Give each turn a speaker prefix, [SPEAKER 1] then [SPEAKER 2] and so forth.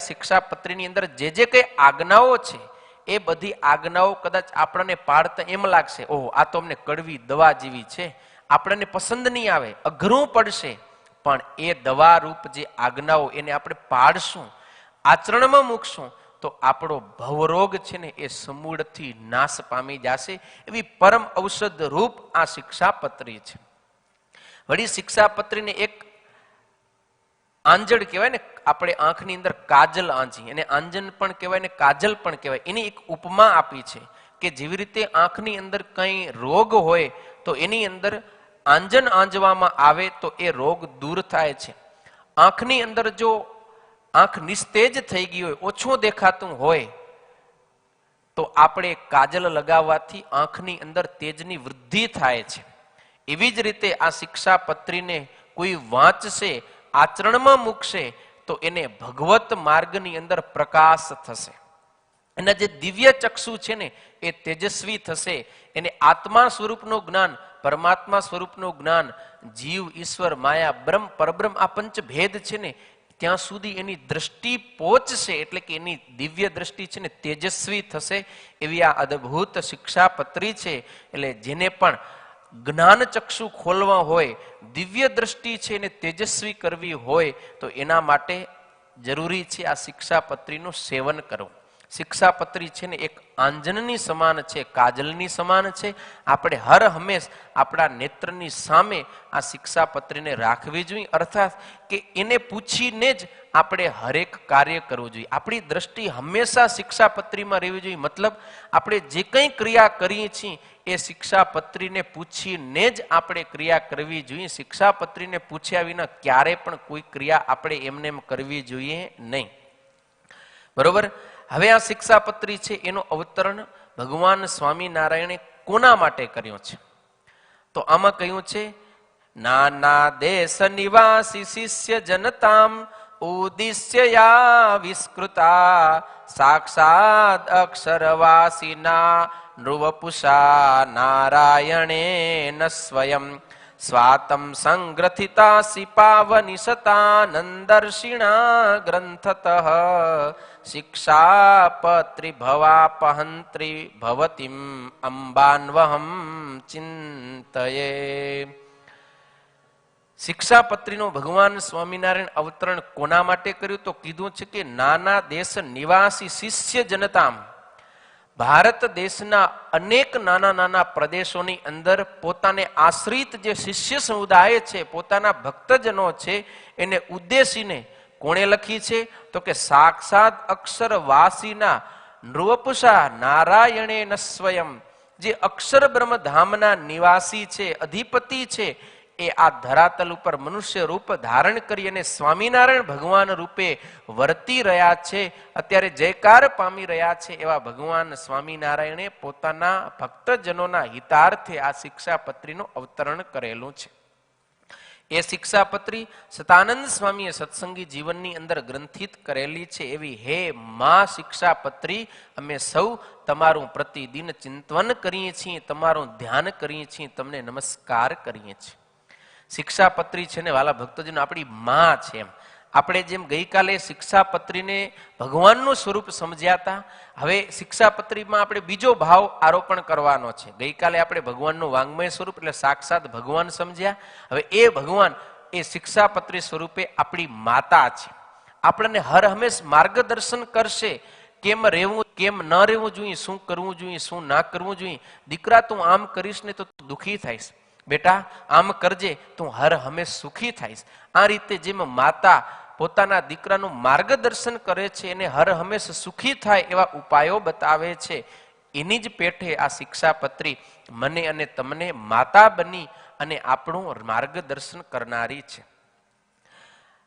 [SPEAKER 1] શિક્ષાપત્રીની અંદર જે કઈ આજ્ઞાઓ છે એ બધી આજ્ઞાઓ કદાચ આપણને પાડતા એમ લાગશે, ઓહ આ તો અમને કડવી દવા જેવી છે, આપણને પસંદ નહીં આવે, અઘરું પડશે, પણ એ દવા રૂપ જે આજ્ઞાઓ એને આપણે પાડશું, આચરણમાં મૂકશું તો આપણો ભવરોગ છે ને એ સમૂળથી નાશ પામી જશે. એવી પરમ ઔષધ રૂપ આ શિક્ષાપત્રી છે. વળી શિક્ષાપત્રીને એક આંજણ કહેવાય ને, આપણે આંખની અંદર કાજલ આંજી, એને આંજન પણ કહેવાય ને કાજલ પણ કહેવાય. એની એક ઉપમા આપી છે કે જેવી રીતે આંખની અંદર કંઈ રોગ હોય તો એની અંદર આંજન આંજવામાં આવે તો એ રોગ દૂર થાય છે. આંખની અંદર જો આંખ નિસ્તેજ થઈ ગઈ હોય, ઓછું દેખાતું હોય, તો આપણે કાજલ લગાવવાથી આંખની અંદર તેજની વૃદ્ધિ થાય છે. એવી જ રીતે આ શિક્ષાપત્રીને કોઈ વાંચશે, આચરણમાં મૂકશે તો એને ભગવત માર્ગની અંદર પ્રકાશ થશે. એના જે દિવ્ય ચક્ષુ છે ને એ તેજસ્વી થશે. એને આત્મા સ્વરૂપનું જ્ઞાન, પરમાત્મા સ્વરૂપનું જ્ઞાન, જીવ, ઈશ્વર, માયા, બ્રહ્મ, પરબ્રહ્મ આ પંચભેદ છે ને ત્યાં સુધી એની દ્રષ્ટિ પહોંચશે, એટલે કે એની દિવ્ય દ્રષ્ટિ છે ને તેજસ્વી થશે. એવી આ અદ્ભુત શિક્ષાપત્રી છે. એટલે જેને પણ જ્ઞાન ચક્ષુ ખોલવા હોય, દિવ્ય દ્રષ્ટિ છે એને તેજસ્વી કરવી હોય તો એના માટે જરૂરી છે આ શિક્ષાપત્રીનું સેવન કરવું. શિક્ષાપત્રી છે ને એક આંજનની સમાન છે, કાજલની સમાન છે. આપણે હર હંમેશ આપણા નેત્રની સામે આ શિક્ષાપત્રીને રાખવી જોઈએ, અર્થાત કે એને પૂછીને જ આપણે હરેક કાર્ય કરવું જોઈએ. આપણી દ્રષ્ટિ હંમેશા શિક્ષાપત્રીમાં રહેવી જોઈએ. મતલબ આપણે જે કંઈ ક્રિયા કરીએ છીએ એ શિક્ષાપત્રીને પૂછીને જ આપણે ક્રિયા કરવી જોઈએ. શિક્ષાપત્રીને પૂછ્યા વિના ક્યારે પણ કોઈ ક્રિયા આપણે એમને એમ કરવી જોઈએ નહીં. બરોબર. હવે આ શિક્ષાપત્રી છે એનું અવતરણ ભગવાન સ્વામિનારાયણે કોના માટે કર્યું છે? તો આમાં કહ્યું છે, નાના દેશ નિવાસી શિષ્ય જનતામ ઉદ્દિશ્ય યા વિસ્કૃતા સાક્ષાત અક્ષરવાસીના નૃવપુષા નારાયણેન સ્વયં સ્વાતમ સંગ્રથિતા સિપાવનિ સતાનંદર્ષિણા ગ્રંથતઃ શિક્ષાપત્રી ભવાપહંત્રી ભવતીમ અંબાન્વહમ ચિંતયે. શિક્ષાપત્રીનો ભગવાન સ્વામિનારાયણ અવતરણ કોના માટે કર્યું? તો કીધું છે કે નાના દેશ નિવાસી શિષ્ય જનતામ, ભારત દેશના અનેક નાના નાના પ્રદેશોની અંદર પોતાને આશ્રિત જે શિષ્ય સમુદાય છે, પોતાના ભક્તજનો છે, એને ઉદ્દેશીને કોણે લખી છે? તો કે સાક્ષાત અક્ષરવાસીના નૃવપુષા નારાયણેન સ્વયં, જે અક્ષર બ્રહ્મધામના નિવાસી છે, અધિપતિ છે, એ આ ધરાતલ ઉપર મનુષ્ય રૂપ ધારણ કરી અને સ્વામિનારાયણ ભગવાન રૂપે વર્તી રહ્યા છે, અત્યારે જયકાર પામી રહ્યા છે. એવા ભગવાન સ્વામિનારાયણે પોતાના ભક્તજનોના હિતાર્થે આ શિક્ષાપત્રીનું અવતરણ કરેલું છે. એ શિક્ષાપત્રી સતાનંદ સ્વામીએ સત્સંગી જીવનની અંદર ગ્રંથિત કરેલી છે. એવી હે મા શિક્ષાપત્રી, અમે સૌ તમારું પ્રતિદિન ચિંતન કરીએ છીએ, તમારું ધ્યાન કરીએ છીએ, તમને નમસ્કાર કરીએ છીએ. શિક્ષાપત્રી છે ને વાલા ભક્તજનો આપણી માં છે. એમ આપણે જેમ ગઈકાલે શિક્ષાપત્રીને ભગવાનનું સ્વરૂપ સમજ્યા હતા, હવે શિક્ષાપત્રીમાં આપણે બીજો ભાવ આરોપણ કરવાનો છે. ગઈકાલે આપણે ભગવાનનું વાંગ્મય સ્વરૂપ એટલે સાક્ષાત ભગવાન સમજ્યા. હવે એ ભગવાન એ શિક્ષાપત્રી સ્વરૂપે આપણી માતા છે. આપણને હર હંમેશ માર્ગદર્શન કરશે, કેમ રહેવું, કેમ ન રહેવું જોઈએ, શું કરવું જોઈએ, શું ના કરવું જોઈએ. દીકરા તું આમ કરીશ ને તો દુઃખી થઈશ, બેટા આમ કરજે તું હર હંમેશ સુખી થઈશ. આ રીતે જેમ માતા પોતાના દીકરાનું માર્ગદર્શન કરે છે, એને હર હંમેશ સુખી થાય એવા ઉપાયો બતાવે છે, એની જ પેઠે આ શિક્ષાપત્રી મને અને તમને માતા બની અને આપણું માર્ગદર્શન કરનારી છે.